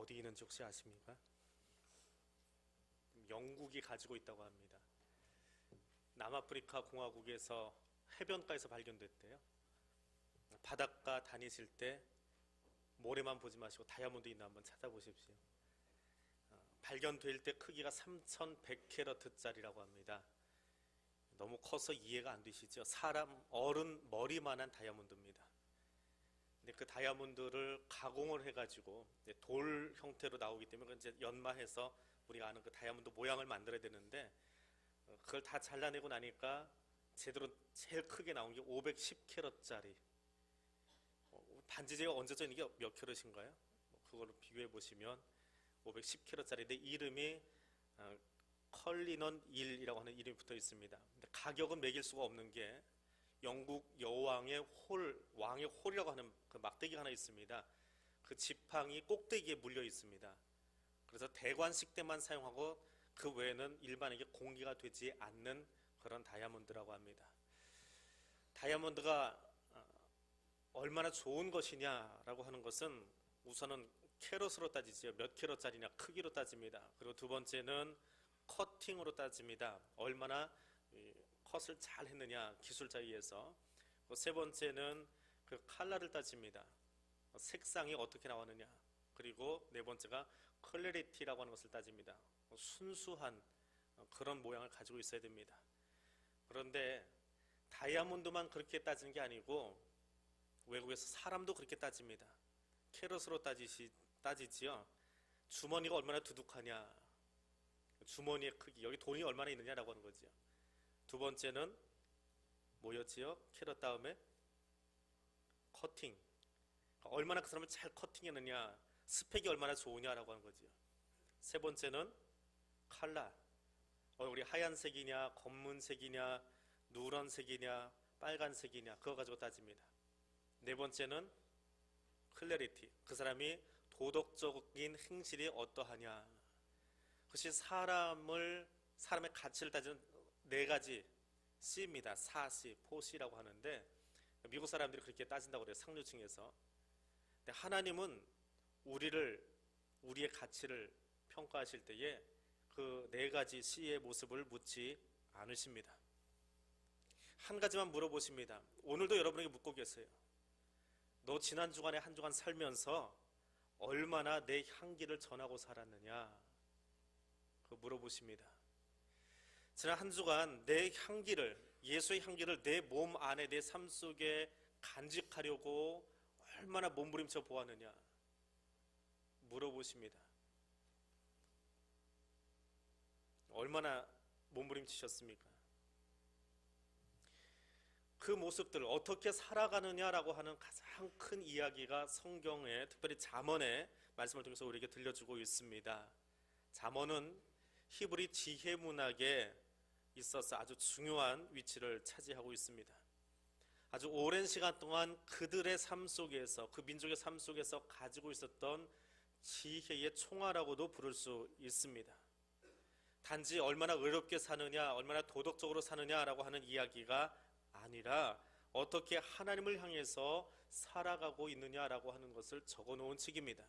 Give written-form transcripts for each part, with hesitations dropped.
어디 있는지 혹시 아십니까? 영국이 가지고 있다고 합니다. 남아프리카 공화국에서 해변가에서 발견됐대요. 바닷가 다니실 때 모래만 보지 마시고 다이아몬드 있나 한번 찾아보십시오. 발견될 때 크기가 3100캐러트짜리라고 합니다. 너무 커서 이해가 안 되시죠? 사람 어른 머리만한 다이아몬드입니다. 근데 그 다이아몬드를 가공을 해가지고 돌 형태로 나오기 때문에 이제 연마해서 우리가 아는 그 다이아몬드 모양을 만들어야 되는데, 그걸 다 잘라내고 나니까 제대로 제일 크게 나온 게 510캐럿짜리. 반지제가 얹어져 있는 게 몇 캐럿인가요? 그걸로 비교해 보시면 510캐럿짜리인데 이름이 컬리넌 1이라고 하는 이름이 붙어 있습니다. 근데 가격은 매길 수가 없는 게 영국 여왕의 왕의 홀이라고 하는 그 막대기가 하나 있습니다. 그 지팡이 꼭대기에 물려 있습니다. 그래서 대관식 때만 사용하고 그 외에는 일반에게 공개가 되지 않는 그런 다이아몬드라고 합니다. 다이아몬드가 얼마나 좋은 것이냐라고 하는 것은 우선은 캐럿으로 따지죠. 몇 캐럿짜리냐 크기로 따집니다. 그리고 두 번째는 커팅으로 따집니다. 얼마나 컷을 잘 했느냐 기술자에 의해서. 세 번째는 그 컬러를 따집니다. 색상이 어떻게 나왔느냐. 그리고 네 번째가 클래리티라고 하는 것을 따집니다. 순수한 그런 모양을 가지고 있어야 됩니다. 그런데 다이아몬드만 그렇게 따지는 게 아니고 외국에서 사람도 그렇게 따집니다. 캐럿으로 따지지요. 주머니가 얼마나 두둑하냐, 주머니의 크기, 여기 돈이 얼마나 있느냐라고 하는 거죠. 두 번째는 뭐였지요? 캐럿 다음에 커팅, 얼마나 그 사람을 잘 커팅했느냐, 스펙이 얼마나 좋으냐라고 하는 거죠. 세 번째는 컬러, 우리 하얀색이냐 검은색이냐 누런색이냐 빨간색이냐 그거 가지고 따집니다. 네 번째는 클래리티, 그 사람이 도덕적인 행실이 어떠하냐. 그것이 사람의 가치를 따지는 네 가지 C입니다. 4C, 4C라고 하는데 미국 사람들이 그렇게 따진다고 그래요. 상류층에서. 근데 하나님은 우리의 가치를 평가하실 때에 그 네 가지 C의 모습을 묻지 않으십니다. 한 가지만 물어보십니다. 오늘도 여러분에게 묻고 계세요. 너 지난 주간에 한 주간 살면서 얼마나 내 향기를 전하고 살았느냐, 그거 물어보십니다. 지난 한 주간 내 향기를, 예수의 향기를 내 몸 안에, 내 삶 속에 간직하려고 얼마나 몸부림쳐 보았느냐 물어보십니다. 얼마나 몸부림치셨습니까? 그 모습들 어떻게 살아가느냐라고 하는 가장 큰 이야기가 성경에, 특별히 잠언의 말씀을 통해서 우리에게 들려주고 있습니다. 잠언은 히브리 지혜 문학에 있어서 아주 중요한 위치를 차지하고 있습니다. 아주 오랜 시간 동안 그들의 삶 속에서, 그 민족의 삶 속에서 가지고 있었던 지혜의 총화라고도 부를 수 있습니다. 단지 얼마나 의롭게 사느냐, 얼마나 도덕적으로 사느냐라고 하는 이야기가 아니라 어떻게 하나님을 향해서 살아가고 있느냐라고 하는 것을 적어놓은 책입니다.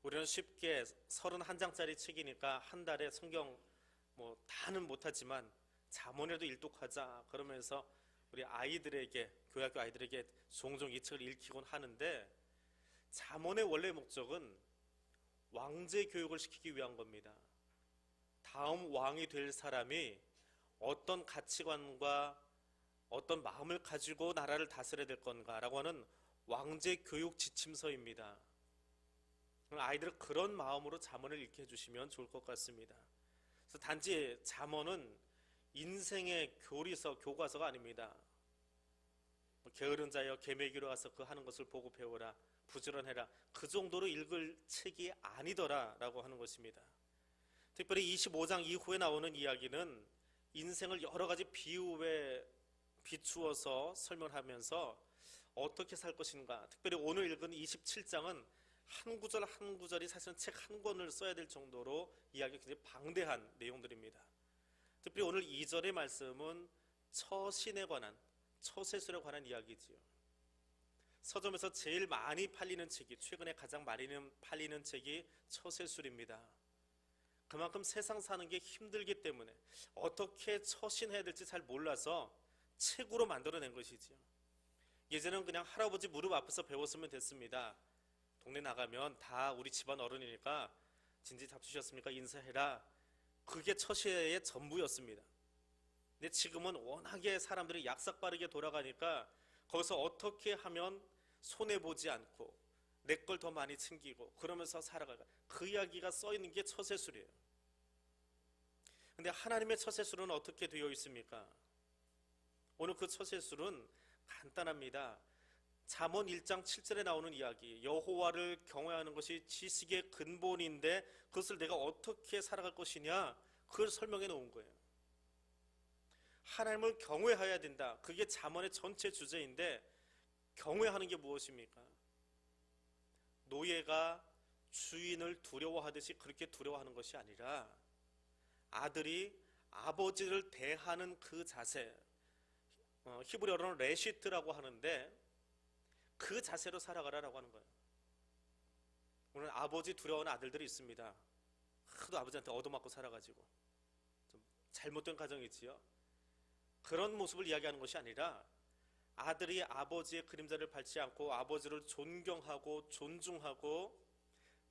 우리는 쉽게 31장짜리 책이니까 한 달에 성경 다는 못하지만 잠언이라도 일독하자 그러면서 우리 아이들에게, 교회학교 아이들에게 종종 이 책을 읽히곤 하는데, 잠언의 원래 목적은 왕제 교육을 시키기 위한 겁니다. 다음 왕이 될 사람이 어떤 가치관과 어떤 마음을 가지고 나라를 다스려야 될 건가라고 하는 왕제 교육 지침서입니다. 아이들을 그런 마음으로 잠언을 읽게 해주시면 좋을 것 같습니다. 그래서 단지 잠언은 인생의 교과서가 아닙니다. 게으른 자여 계매기로 가서 그 하는 것을 보고 배워라, 부지런해라, 그 정도로 읽을 책이 아니더라라고 하는 것입니다. 특별히 25장 이후에 나오는 이야기는 인생을 여러 가지 비유에 비추어서 설명하면서 어떻게 살 것인가, 특별히 오늘 읽은 27장은 한 구절 한 구절이 사실은 책 한 권을 써야 될 정도로 이야기가 굉장히 방대한 내용들입니다. 특별히 오늘 2절의 말씀은 처신에 관한, 처세술에 관한 이야기지요. 서점에서 제일 많이 팔리는 책이, 최근에 가장 많이 팔리는 책이 처세술입니다. 그만큼 세상 사는 게 힘들기 때문에 어떻게 처신해야 될지 잘 몰라서 책으로 만들어낸 것이지요. 예전에는 그냥 할아버지 무릎 앞에서 배웠으면 됐습니다. 동네 나가면 다 우리 집안 어른이니까 진지 잡수셨습니까? 인사해라. 그게 처세의 전부였습니다. 근데 지금은 워낙에 사람들이 약삭빠르게 돌아가니까 거기서 어떻게 하면 손해보지 않고 내 걸 더 많이 챙기고 그러면서 살아갈까, 그 이야기가 써있는 게 처세술이에요. 근데 하나님의 처세술은 어떻게 되어 있습니까? 오늘 그 처세술은 간단합니다. 잠언 1장 7절에 나오는 이야기, 여호와를 경외하는 것이 지식의 근본인데 그것을 내가 어떻게 살아갈 것이냐, 그걸 설명해 놓은 거예요. 하나님을 경외해야 된다. 그게 잠언의 전체 주제인데, 경외하는 게 무엇입니까? 노예가 주인을 두려워하듯이 그렇게 두려워하는 것이 아니라 아들이 아버지를 대하는 그 자세, 히브리어로는 레시트라고 하는데 그 자세로 살아가라라고 하는 거예요. 오늘 아버지 두려워하는 아들들이 있습니다. 하도 아버지한테 얻어맞고 살아가지고 좀 잘못된 가정이지요. 그런 모습을 이야기하는 것이 아니라 아들이 아버지의 그림자를 밟지 않고 아버지를 존경하고 존중하고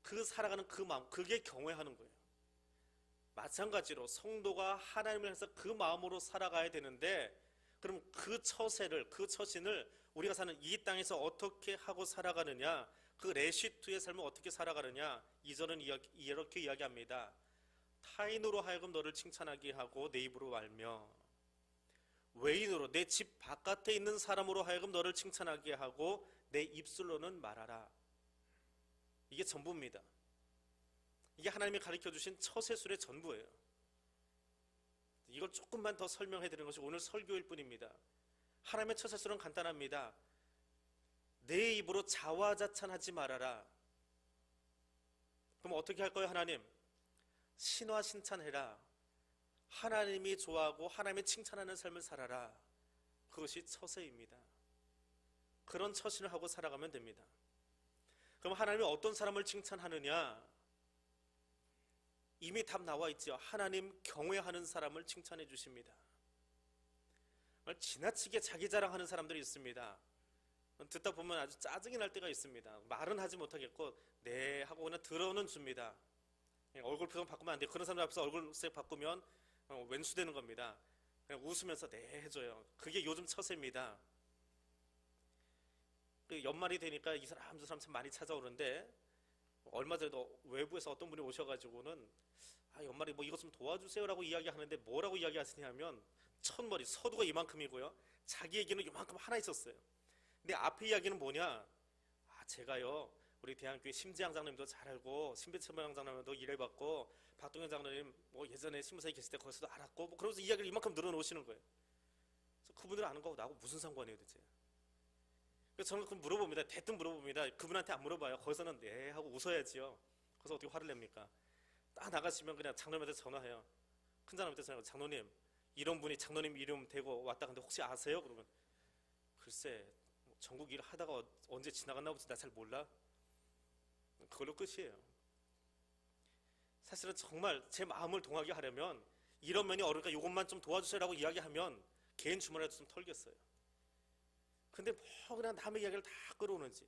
그 살아가는 그 마음, 그게 경외하는 거예요. 마찬가지로 성도가 하나님을 향해서 그 마음으로 살아가야 되는데, 그럼 그 처세를, 그 처신을 우리가 사는 이 땅에서 어떻게 하고 살아가느냐, 그 레시트의 삶을 어떻게 살아가느냐, 이전은 이렇게 이야기합니다. 타인으로 하여금 너를 칭찬하게 하고 내 입으로 말며, 외인으로 내 집 바깥에 있는 사람으로 하여금 너를 칭찬하게 하고 내 입술로는 말하라. 이게 전부입니다. 이게 하나님이 가르쳐주신 처세술의 전부예요. 이걸 조금만 더 설명해 드리는 것이 오늘 설교일 뿐입니다. 하나님의 처세술은 간단합니다. 내 입으로 자화자찬하지 말아라. 그럼 어떻게 할 거예요? 하나님, 신화신찬해라. 하나님이 좋아하고 하나님이 칭찬하는 삶을 살아라. 그것이 처세입니다. 그런 처신을 하고 살아가면 됩니다. 그럼 하나님이 어떤 사람을 칭찬하느냐? 이미 답 나와 있죠. 하나님 경외하는 사람을 칭찬해 주십니다. 지나치게 자기 자랑하는 사람들이 있습니다. 듣다 보면 아주 짜증이 날 때가 있습니다. 말은 하지 못하겠고 네 하고 그냥 들어는 줍니다. 얼굴 표정 바꾸면 안 돼요. 그런 사람들 앞에서 얼굴색 바꾸면 왼수되는 겁니다. 그냥 웃으면서 네 해줘요. 그게 요즘 처세입니다. 연말이 되니까 이 사람 저 사람 참 많이 찾아오는데, 얼마 전에도 외부에서 어떤 분이 오셔가지고는 연말에 뭐 이것 좀 도와주세요라고 이야기하는데 뭐라고 이야기하시냐면, 첫머리 서두가 이만큼이고요, 자기 얘기는 이만큼 하나 있었어요. 근데 앞에 이야기는 뭐냐, 제가요 우리 대한교회 심지양 장로님도 잘 알고 신배철명 장로님도 일해봤고 박동현 장로님 뭐 예전에 신무사에 계실 때 거기서도 알았고 뭐 그러면서 이야기를 이만큼 늘어놓으시는 거예요. 그래서 그분들 아는 거하고 나하고 무슨 상관이에요 대체. 그래서 저는 그럼 물어봅니다. 대뜸 물어봅니다. 그분한테 안 물어봐요. 거기서는 네 하고 웃어야지요. 그래서 어떻게 화를 냅니까? 딱 나가시면 그냥 장로님한테 전화해요. 큰 장로님한테 전화해요. 장로님, 이런 분이 장로님 이름 대고 왔다 근데 혹시 아세요? 그러면 글쎄 전국 일 하다가 언제 지나갔나 보지 나 잘 몰라. 그걸로 끝이에요. 사실은 정말 제 마음을 동하게 하려면 이런 면이 어려우니까 이것만 좀 도와주세요라고 이야기하면 개인 주문이라도 좀 털겠어요. 근데 뭐 그냥 남의 이야기를 다 끌어오는지.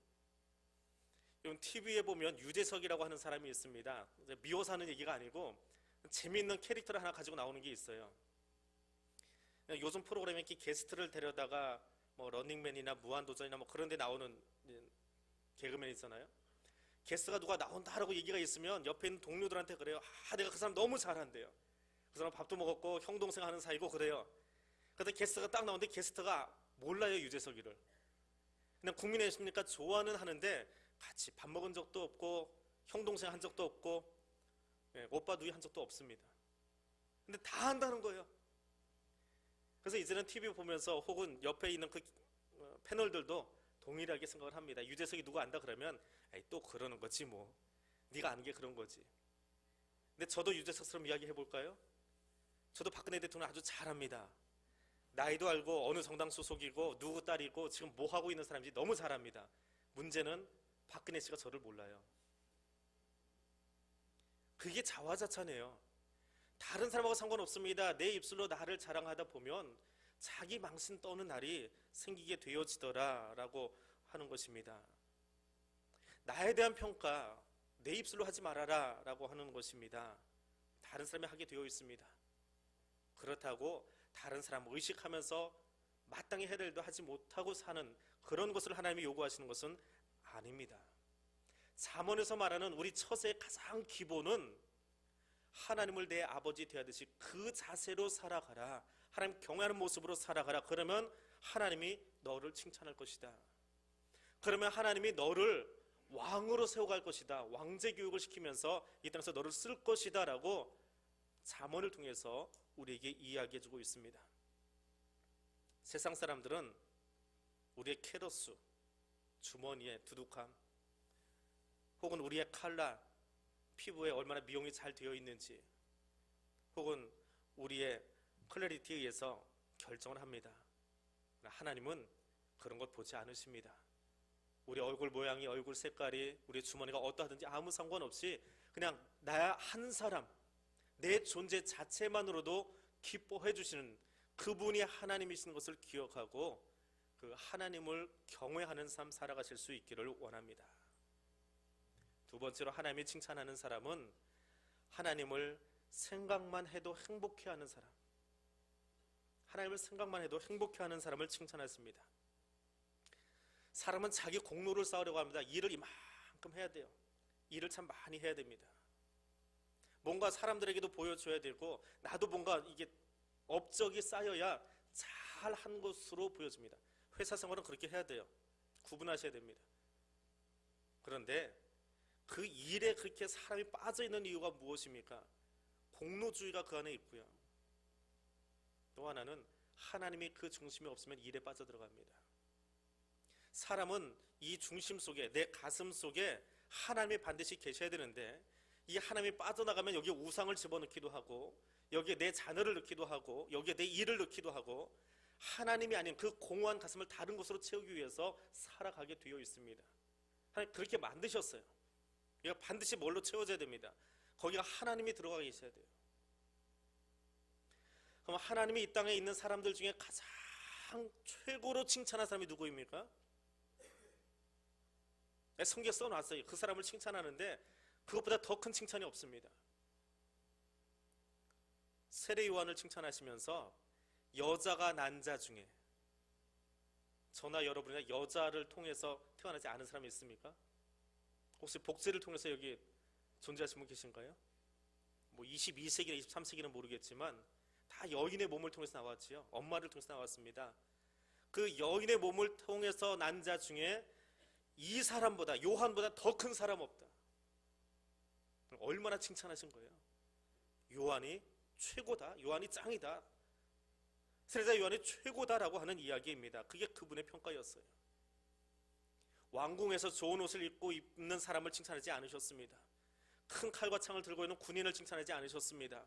이건 TV에 보면 유재석이라고 하는 사람이 있습니다. 미워서 하는 얘기가 아니고 재미있는 캐릭터를 하나 가지고 나오는 게 있어요. 요즘 프로그램에 이렇게 게스트를 데려다가 뭐 런닝맨이나 무한도전이나 뭐 그런 데 나오는 개그맨 있잖아요. 게스트가 누가 나온다라고 얘기가 있으면 옆에 있는 동료들한테 그래요. 내가 그 사람 너무 잘한대요. 그 사람 밥도 먹었고 형 동생 하는 사이고 그래요. 그런데 게스트가 딱 나오는데 게스트가 몰라요, 유재석이를. 그냥 국민의 예십니까 좋아는 하는데 같이 밥 먹은 적도 없고 형 동생 한 적도 없고 오빠 누이 한 적도 없습니다. 근데 다 한다는 거예요. 그래서 이제는 TV 보면서 혹은 옆에 있는 그 패널들도 동일하게 생각을 합니다. 유재석이 누가 안다 그러면 에이, 또 그러는 거지 뭐. 네가 아는 게 그런 거지. 근데 저도 유재석처럼 이야기해 볼까요? 저도 박근혜 대통령 아주 잘합니다. 나이도 알고 어느 정당 소속이고 누구 딸이고 지금 뭐 하고 있는 사람인지 너무 잘 압니다. 문제는 박근혜 씨가 저를 몰라요. 그게 자화자찬이에요. 다른 사람하고 상관없습니다. 내 입술로 나를 자랑하다 보면 자기 망신 떠는 날이 생기게 되어지더라라고 하는 것입니다. 나에 대한 평가 내 입술로 하지 말아라라고 하는 것입니다. 다른 사람이 하게 되어 있습니다. 그렇다고 다른 사람 의식하면서 마땅히 해야 될 일도 하지 못하고 사는 그런 것을 하나님이 요구하시는 것은 아닙니다. 잠언에서 말하는 우리 처세의 가장 기본은 하나님을 내 아버지 대하듯이 그 자세로 살아가라. 하나님 경외하는 모습으로 살아가라. 그러면 하나님이 너를 칭찬할 것이다. 그러면 하나님이 너를 왕으로 세워갈 것이다. 왕제 교육을 시키면서 이 땅에서 너를 쓸 것이다 라고 잠언을 통해서 우리에게 이야기해 주고 있습니다. 세상 사람들은 우리의 캐러스, 주머니에 두둑함, 혹은 우리의 칼라, 피부에 얼마나 미용이 잘 되어 있는지, 혹은 우리의 클래리티에 의해서 결정을 합니다. 하나님은 그런 것 보지 않으십니다. 우리 얼굴 모양이, 얼굴 색깔이, 우리 주머니가 어떠하든지 아무 상관없이 그냥 나 한 사람, 내 존재 자체만으로도 기뻐해 주시는 그분이 하나님이신 것을 기억하고 그 하나님을 경외하는 삶 살아가실 수 있기를 원합니다. 두 번째로 하나님이 칭찬하는 사람은 하나님을 생각만 해도 행복해하는 사람, 하나님을 생각만 해도 행복해하는 사람을 칭찬했습니다. 사람은 자기 공로를 쌓으려고 합니다. 일을 이만큼 해야 돼요. 일을 참 많이 해야 됩니다. 뭔가 사람들에게도 보여줘야 되고 나도 뭔가 이게 업적이 쌓여야 잘한 것으로 보여집니다. 회사 생활은 그렇게 해야 돼요. 구분하셔야 됩니다. 그런데 그 일에 그렇게 사람이 빠져있는 이유가 무엇입니까? 공로주의가 그 안에 있고요. 또 하나는 하나님이 그 중심에 없으면 일에 빠져들어갑니다. 사람은 이 중심 속에, 내 가슴 속에 하나님이 반드시 계셔야 되는데 이 하나님이 빠져나가면 여기에 우상을 집어넣기도 하고 여기에 내 자녀를 넣기도 하고 여기에 내 일을 넣기도 하고 하나님이 아닌 그 공허한 가슴을 다른 곳으로 채우기 위해서 살아가게 되어 있습니다. 하나님 그렇게 만드셨어요. 이거 반드시 뭘로 채워져야 됩니다. 거기가 하나님이 들어가 계셔야 돼요. 그럼 하나님이 이 땅에 있는 사람들 중에 가장 최고로 칭찬한 사람이 누구입니까? 성경에 써놨어요. 그 사람을 칭찬하는데 그것보다 더 큰 칭찬이 없습니다. 세례 요한을 칭찬하시면서 여자가 난 자 중에, 저나 여러분이나 여자를 통해서 태어나지 않은 사람이 있습니까? 혹시 복제를 통해서 여기 존재하신 분 계신가요? 뭐 22세기나 23세기는 모르겠지만 다 여인의 몸을 통해서 나왔지요. 엄마를 통해서 나왔습니다. 그 여인의 몸을 통해서 난 자 중에 이 사람보다, 요한보다 더 큰 사람 없다. 얼마나 칭찬하신 거예요? 요한이 최고다, 요한이 짱이다, 세례자 요한이 최고다라고 하는 이야기입니다. 그게 그분의 평가였어요. 왕궁에서 좋은 옷을 입고 입는 사람을 칭찬하지 않으셨습니다. 큰 칼과 창을 들고 있는 군인을 칭찬하지 않으셨습니다.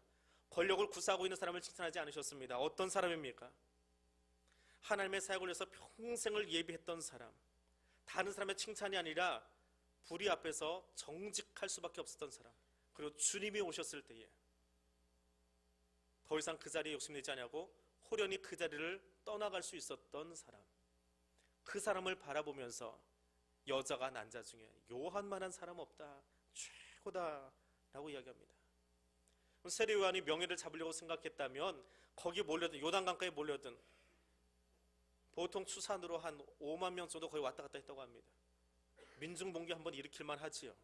권력을 구사하고 있는 사람을 칭찬하지 않으셨습니다. 어떤 사람입니까? 하나님의 사역을 위해서 평생을 예비했던 사람, 다른 사람의 칭찬이 아니라 불의 앞에서 정직할 수밖에 없었던 사람, 그리고 주님이 오셨을 때에 더 이상 그 자리에 욕심내지 않냐고 호련히 그 자리를 떠나갈 수 있었던 사람, 그 사람을 바라보면서 여자가 난 자 중에 요한만한 사람 없다, 최고다라고 이야기합니다. 세례 요한이 명예를 잡으려고 생각했다면 거기 몰려든, 요단강가에 몰려든 보통 추산으로 한 5만 명 정도 거의 왔다 갔다 했다고 합니다. 민중봉기 한번 일으킬만 하지요.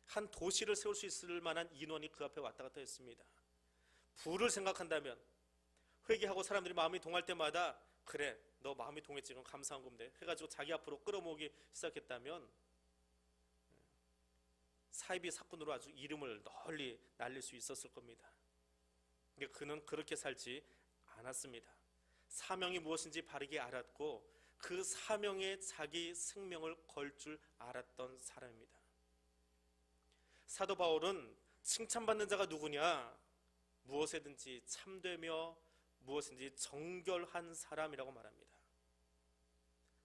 한 도시를 세울 수 있을 만한 인원이 그 앞에 왔다 갔다 했습니다. 부를 생각한다면, 회개하고 사람들이 마음이 동할 때마다 그래 너 마음이 동했지 그럼 감사한 건데 해가지고 자기 앞으로 끌어모으기 시작했다면 사이비 사건으로 아주 이름을 널리 날릴 수 있었을 겁니다. 근데 그는 그렇게 살지 않았습니다. 사명이 무엇인지 바르게 알았고 그 사명에 자기 생명을 걸 줄 알았던 사람입니다. 사도 바울은 칭찬받는 자가 누구냐? 무엇에든지 참되며 무엇인지 정결한 사람이라고 말합니다.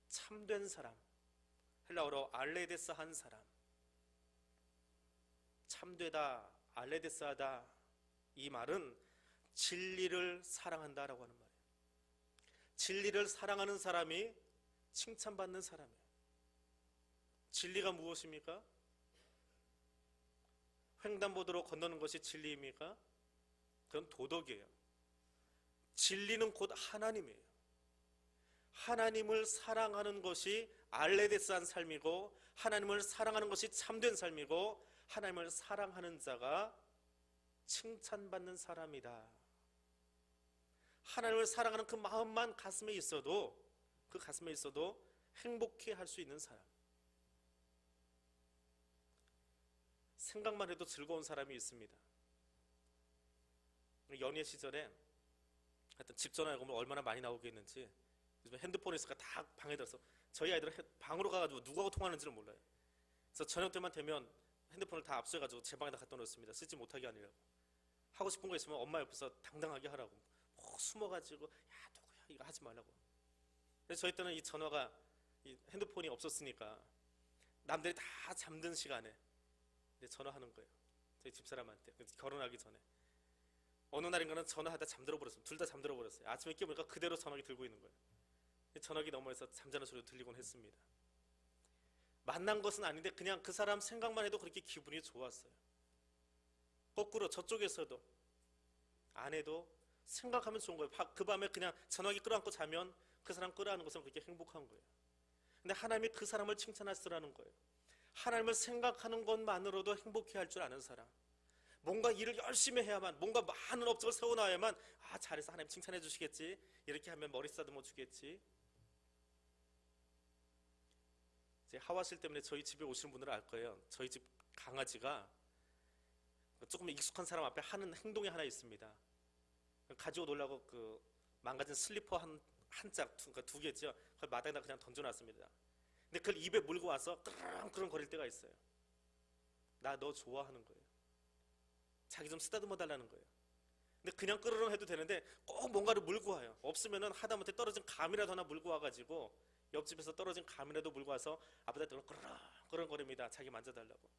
참된 사람, 헬라어로 알레데스 한 사람. 참되다, 알레데스하다, 이 말은 진리를 사랑한다라고 하는 말이에요. 진리를 사랑하는 사람이 칭찬받는 사람이에요. 진리가 무엇입니까? 횡단보도로 건너는 것이 진리입니까? 그건 도덕이에요. 진리는 곧 하나님이에요. 하나님을 사랑하는 것이 알레데스한 삶이고, 하나님을 사랑하는 것이 참된 삶이고, 하나님을 사랑하는 자가 칭찬받는 사람이다. 하나님을 사랑하는 그 마음만 가슴에 있어도, 그 가슴에 있어도 행복해 할 수 있는 사람. 생각만 해도 즐거운 사람이 있습니다. 연애 시절에 하여튼 집 전화해 보면 얼마나 많이 나오겠는지, 요즘 핸드폰이 있으니까 다 방에 들어서 저희 아이들은 방으로 가가지고 누구하고 통화하는지를 몰라요. 그래서 저녁 때만 되면 핸드폰을 다 압수해가지고 제 방에다 갖다 놓습니다. 쓰지 못하게 하느라고. 하고 싶은 거 있으면 엄마 옆에서 당당하게 하라고. 숨어가지고 야 누구야 이거 하지 말라고. 그래서 저희 때는 이 전화가, 이 핸드폰이 없었으니까 남들이 다 잠든 시간에 전화하는 거예요. 저희 집사람한테. 결혼하기 전에. 어느 날인가는 전화하다 잠들어 버렸어요. 둘 다 잠들어 버렸어요. 아침에 깨보니까 그대로 전화기 들고 있는 거예요. 전화기 너머에서 잠자는 소리가 들리곤 했습니다. 만난 것은 아닌데 그냥 그 사람 생각만 해도 그렇게 기분이 좋았어요. 거꾸로 저쪽에서도 아내도 생각하면 좋은 거예요. 그 밤에 그냥 전화기 끌어안고 자면 그 사람 끌어안는 것은 그렇게 행복한 거예요. 근데 하나님이 그 사람을 칭찬하시라는 거예요. 하나님을 생각하는 것만으로도 행복해 할 줄 아는 사람. 뭔가 일을 열심히 해야만, 뭔가 많은 업적을 세워놔야만, 아 잘해서 하나님 칭찬해 주시겠지, 이렇게 하면 머리 쓰다듬어 주겠지. 이제 하와실 때문에 저희 집에 오시는 분들은 알 거예요. 저희 집 강아지가 조금 익숙한 사람 앞에 하는 행동이 하나 있습니다. 가지고 놀라고 그 망가진 슬리퍼 한 짝, 그러니까 두 개죠. 그걸 마당에다 그냥 던져놨습니다. 근데 그걸 입에 물고 와서 끄렁끄렁 거릴 때가 있어요. 나 너 좋아하는 거예요. 자기 좀 쓰다듬어 달라는 거예요. 근데 그냥 끄르릉 해도 되는데 꼭 뭔가를 물고 와요. 없으면은 하다못해 떨어진 감이라도 하나 물고 와가지고, 옆집에서 떨어진 감이라도 물고 와서 앞에다 들고 끄르릉 거립니다. 자기 만져달라고.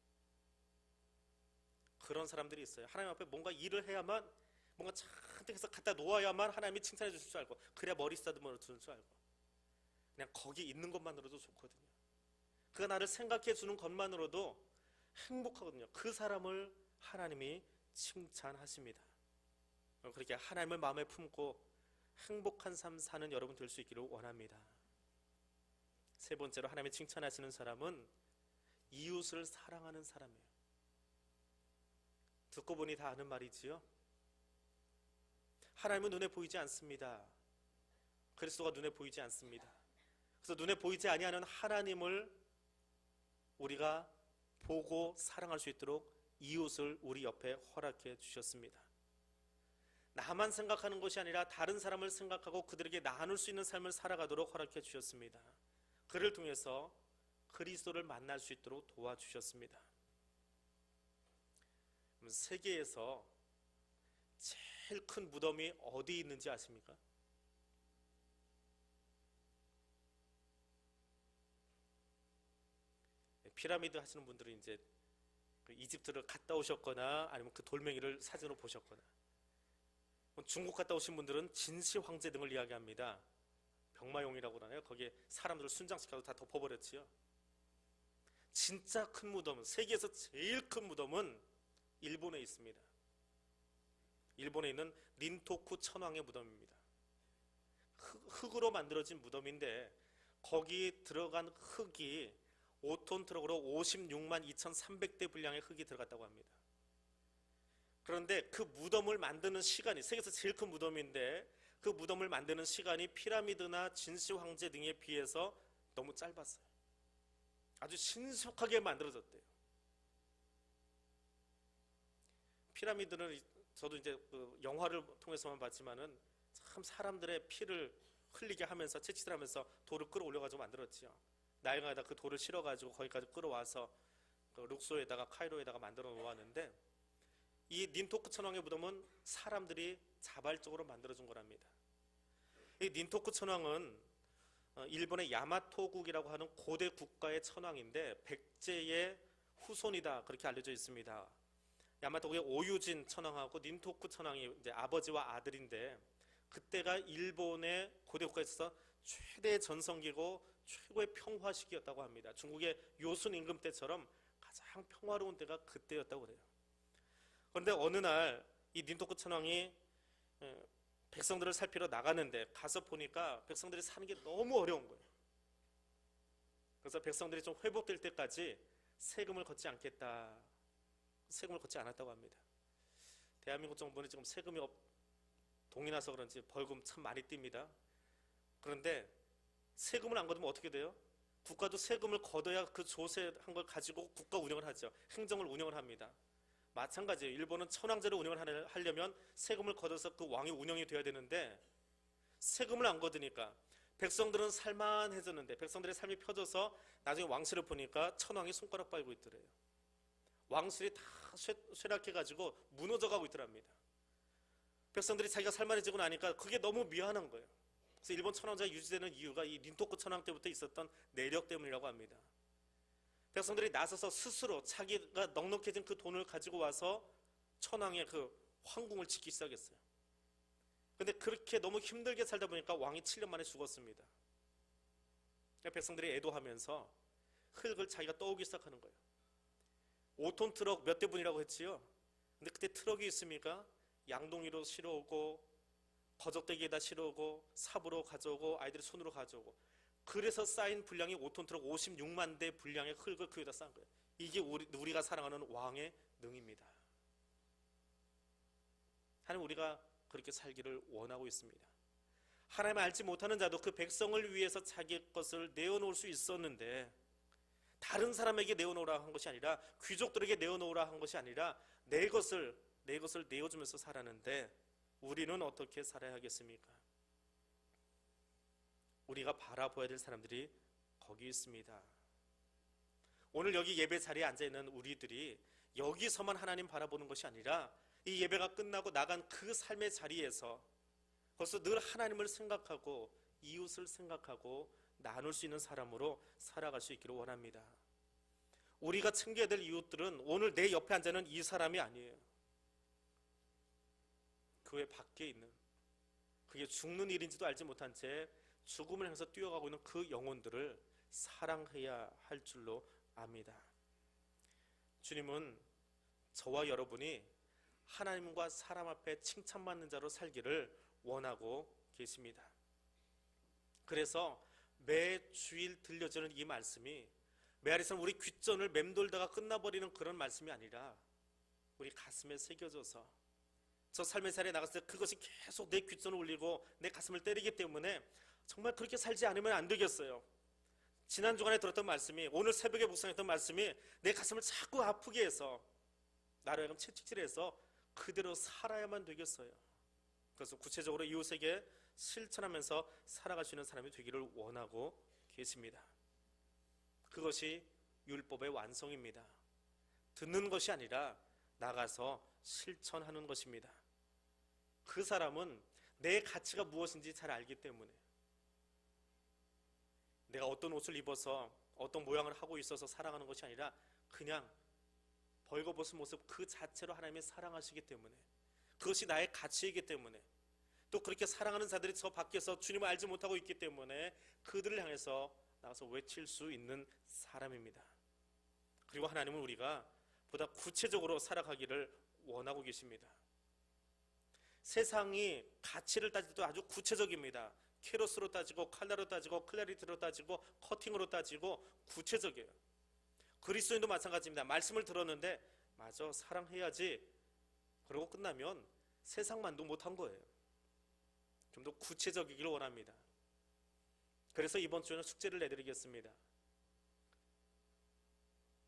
그런 사람들이 있어요. 하나님 앞에 뭔가 일을 해야만, 뭔가 잔뜩 해서 갖다 놓아야만 하나님이 칭찬해 주실 줄 알고, 그래야 머리 쓰다듬어 주는 줄 알고, 그냥 거기 있는 것만으로도 좋거든요. 그가 나를 생각해 주는 것만으로도 행복하거든요. 그 사람을 하나님이 칭찬하십니다. 그렇게 하나님을 마음에 품고 행복한 삶 사는 여러분 될 수 있기를 원합니다. 세 번째로 하나님이 칭찬하시는 사람은 이웃을 사랑하는 사람이에요. 듣고 보니 다 아는 말이지요. 하나님은 눈에 보이지 않습니다. 그리스도가 눈에 보이지 않습니다. 그래서 눈에 보이지 아니하는 하나님을 우리가 보고 사랑할 수 있도록 이웃을 우리 옆에 허락해 주셨습니다. 나만 생각하는 것이 아니라 다른 사람을 생각하고 그들에게 나눌 수 있는 삶을 살아가도록 허락해 주셨습니다. 그를 통해서 그리스도를 만날 수 있도록 도와주셨습니다. 세계에서 제일 큰 무덤이 어디 있는지 아십니까? 피라미드 하시는 분들은 이제 이집트를 갔다 오셨거나 아니면 그 돌멩이를 사진으로 보셨거나, 중국 갔다 오신 분들은 진시 황제 등을 이야기합니다. 병마용이라고 그러나요? 거기에 사람들을 순장시켜서 다 덮어버렸지요. 진짜 큰 무덤은, 세계에서 제일 큰 무덤은 일본에 있습니다. 일본에 있는 린토쿠 천황의 무덤입니다. 흙으로 만들어진 무덤인데 거기 들어간 흙이 5톤 트럭으로 56만 2,300대 분량의 흙이 들어갔다고 합니다. 그런데 그 무덤을 만드는 시간이, 세계에서 제일 큰 무덤인데 그 무덤을 만드는 시간이 피라미드나 진시 황제 등에 비해서 너무 짧았어요. 아주 신속하게 만들어졌대요. 피라미드는 저도 이제 그 영화를 통해서만 봤지만은 참 사람들의 피를 흘리게 하면서, 채취를 하면서 돌을 끌어올려가지고 만들었지요. 나일강에다 그 돌을 실어가지고 거기까지 끌어와서 그 룩소에다가 카이로에다가 만들어 놓았는데, 이 닌토크 천왕의 무덤은 사람들이 자발적으로 만들어준 거랍니다. 이 닌토쿠 천왕은 일본의 야마토국이라고 하는 고대 국가의 천왕인데 백제의 후손이다 그렇게 알려져 있습니다. 야마토국의 오유진 천왕하고 닌토쿠 천왕이 이제 아버지와 아들인데 그때가 일본의 고대 국가에서 최대 전성기고 최고의 평화 시기였다고 합니다. 중국의 요순 임금 때처럼 가장 평화로운 때가 그때였다고 그래요. 그런데 어느 날 이 닌토쿠 천왕이 백성들을 살피러 나가는데 가서 보니까 백성들이 사는 게 너무 어려운 거예요. 그래서 백성들이 좀 회복될 때까지 세금을 걷지 않겠다. 세금을 걷지 않았다고 합니다. 대한민국 정부는 지금 세금이 동이 나서 그런지 벌금 참 많이 띱니다. 그런데 세금을 안 걷으면 어떻게 돼요? 국가도 세금을 걷어야 그 조세한 걸 가지고 국가 운영을 하죠. 행정을 운영을 합니다. 마찬가지예요. 일본은 천황제를 운영을 하려면 세금을 걷어서 그 왕이 운영이 돼야 되는데 세금을 안 걷으니까 백성들은 살만해졌는데 백성들의 삶이 펴져서 나중에 왕실을 보니까 천황이 손가락 빨고 있더래요. 왕실이 다 쇠락해가지고 무너져가고 있더랍니다. 백성들이 자기가 살만해지고 나니까 그게 너무 미안한 거예요. 그래서 일본 천황제가 유지되는 이유가 이 닌토쿠 천황 때부터 있었던 내력 때문이라고 합니다. 백성들이 나서서 스스로 자기가 넉넉해진 그 돈을 가지고 와서 천황의 그 황궁을 짓기 시작했어요. 근데 그렇게 너무 힘들게 살다 보니까 왕이 7년 만에 죽었습니다. 백성들이 애도하면서 흙을 자기가 떠오기 시작하는 거예요. 5톤 트럭 몇 대분이라고 했지요. 근데 그때 트럭이 있습니까? 양동이로 실어오고 거적대기에다 실어오고 삽으로 가져오고 아이들이 손으로 가져오고 그래서 쌓인 분량이 5톤 트럭 56만 대 분량의 흙을 그 위에다 쌓은 거예요. 이게 우리가 사랑하는 왕의 능입니다. 하나님 우리가 그렇게 살기를 원하고 있습니다. 하나님을 알지 못하는 자도 그 백성을 위해서 자기 것을 내어놓을 수 있었는데 다른 사람에게 내어놓으라 한 것이 아니라 귀족들에게 내어놓으라 한 것이 아니라 내 것을 내어주면서 살았는데 우리는 어떻게 살아야 하겠습니까? 우리가 바라보아야 될 사람들이 거기 있습니다. 오늘 여기 예배 자리에 앉아있는 우리들이 여기서만 하나님 바라보는 것이 아니라 이 예배가 끝나고 나간 그 삶의 자리에서 벌써 늘 하나님을 생각하고 이웃을 생각하고 나눌 수 있는 사람으로 살아갈 수 있기를 원합니다. 우리가 챙겨야 될 이웃들은 오늘 내 옆에 앉아있는 이 사람이 아니에요. 교회 밖에 있는, 그게 죽는 일인지도 알지 못한 채 죽음을 향해서 뛰어가고 있는 그 영혼들을 사랑해야 할 줄로 압니다. 주님은 저와 여러분이 하나님과 사람 앞에 칭찬받는 자로 살기를 원하고 계십니다. 그래서 매 주일 들려주는 이 말씀이 메아리선 우리 귓전을 맴돌다가 끝나버리는 그런 말씀이 아니라 우리 가슴에 새겨져서 저 삶의 자리에 나갔을 때 그것이 계속 내 귓전을 울리고 내 가슴을 때리기 때문에 정말 그렇게 살지 않으면 안 되겠어요. 지난 주간에 들었던 말씀이, 오늘 새벽에 묵상했던 말씀이 내 가슴을 자꾸 아프게 해서 나로 하여금 채찍질해서 그대로 살아야만 되겠어요. 그래서 구체적으로 이웃에게 실천하면서 살아갈 수 있는 사람이 되기를 원하고 계십니다. 그것이 율법의 완성입니다. 듣는 것이 아니라 나가서 실천하는 것입니다. 그 사람은 내 가치가 무엇인지 잘 알기 때문에 내가 어떤 옷을 입어서 어떤 모양을 하고 있어서 사랑하는 것이 아니라 그냥 벌거벗은 모습 그 자체로 하나님이 사랑하시기 때문에 그것이 나의 가치이기 때문에 또 그렇게 사랑하는 자들이 저 밖에서 주님을 알지 못하고 있기 때문에 그들을 향해서 나가서 외칠 수 있는 사람입니다. 그리고 하나님은 우리가 보다 구체적으로 살아가기를 원하고 계십니다. 세상이 가치를 따질 때 아주 구체적입니다. 캐로스로 따지고 칼라로 따지고 클래리티로 따지고 커팅으로 따지고 구체적이에요. 그리스도인도 마찬가지입니다. 말씀을 들었는데 맞아 사랑해야지 그러고 끝나면 세상만도 못한 거예요. 좀 더 구체적이기를 원합니다. 그래서 이번 주에는 숙제를 내드리겠습니다.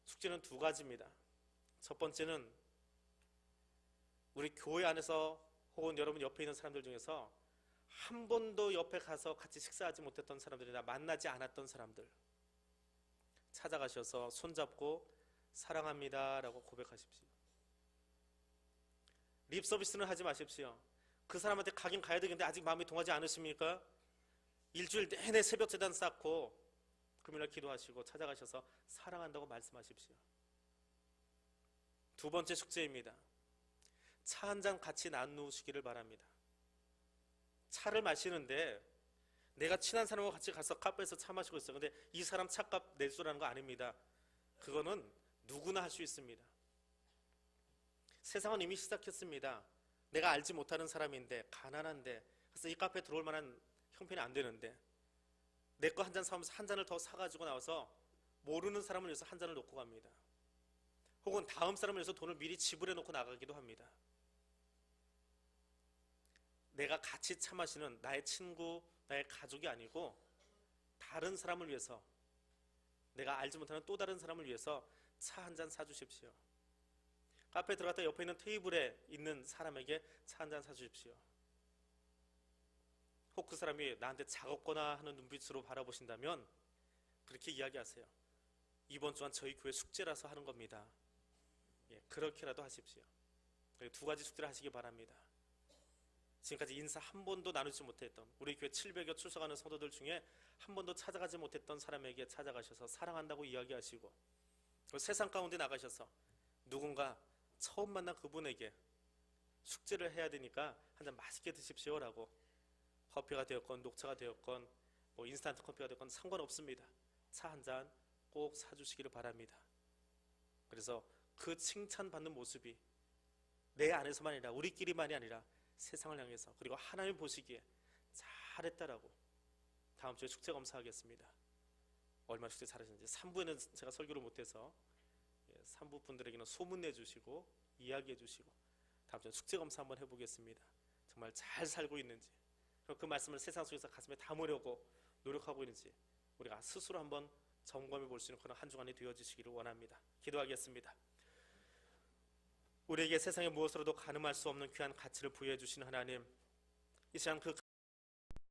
숙제는 두 가지입니다. 첫 번째는 우리 교회 안에서 혹은 여러분 옆에 있는 사람들 중에서 한 번도 옆에 가서 같이 식사하지 못했던 사람들이나 만나지 않았던 사람들 찾아가셔서 손잡고 사랑합니다 라고 고백하십시오. 립 서비스는 하지 마십시오. 그 사람한테 가긴 가야 되겠는데 아직 마음이 동하지 않으십니까? 일주일 내내 새벽 제단 쌓고 금요일날 기도하시고 찾아가셔서 사랑한다고 말씀하십시오. 두 번째 숙제입니다. 차 한 잔 같이 나누시기를 바랍니다. 차를 마시는데 내가 친한 사람과 같이 가서 카페에서 차 마시고 있어요. 근데 이 사람 차값 낼 줄 아는 거 아닙니다. 그거는 누구나 할 수 있습니다. 세상은 이미 시작했습니다. 내가 알지 못하는 사람인데 가난한데 그래서 이 카페에 들어올 만한 형편이 안 되는데 내 거 한 잔 사오면서 한 잔을 더 사가지고 나와서 모르는 사람을 위해서 한 잔을 놓고 갑니다. 혹은 다음 사람을 위해서 돈을 미리 지불해 놓고 나가기도 합니다. 내가 같이 차 마시는 나의 친구, 나의 가족이 아니고 다른 사람을 위해서, 내가 알지 못하는 또 다른 사람을 위해서 차 한 잔 사주십시오. 카페에 들어갔다 옆에 있는 테이블에 있는 사람에게 차 한 잔 사주십시오. 혹 그 사람이 나한테 작업거나 하는 눈빛으로 바라보신다면 그렇게 이야기하세요. 이번 주한 저희 교회 숙제라서 하는 겁니다. 예, 그렇게라도 하십시오. 두 가지 숙제를 하시기 바랍니다. 지금까지 인사 한 번도 나누지 못했던 우리 교회 700여 출석하는 성도들 중에 한 번도 찾아가지 못했던 사람에게 찾아가셔서 사랑한다고 이야기하시고, 세상 가운데 나가셔서 누군가 처음 만난 그분에게 숙제를 해야 되니까 한 잔 맛있게 드십시오라고, 커피가 되었건 녹차가 되었건 뭐 인스턴트 커피가 되었건 상관없습니다. 차 한 잔 꼭 사주시기를 바랍니다. 그래서 그 칭찬받는 모습이 내 안에서만 아니라 우리끼리만이 아니라 세상을 향해서, 그리고 하나님 보시기에 잘했다라고. 다음 주에 숙제 검사하겠습니다. 얼마나 숙제 잘하셨는지. 3부에는 제가 설교를 못해서 3부 분들에게는 소문 내주시고 이야기해 주시고, 다음 주에 숙제 검사 한번 해보겠습니다. 정말 잘 살고 있는지, 그 말씀을 세상 속에서 가슴에 담으려고 노력하고 있는지 우리가 스스로 한번 점검해 볼 수 있는 그런 한 주간이 되어주시기를 원합니다. 기도하겠습니다. 우리에게 세상의 무엇으로도 가늠할 수 없는 귀한 가치를 부여해 주신 하나님, 이 시간 그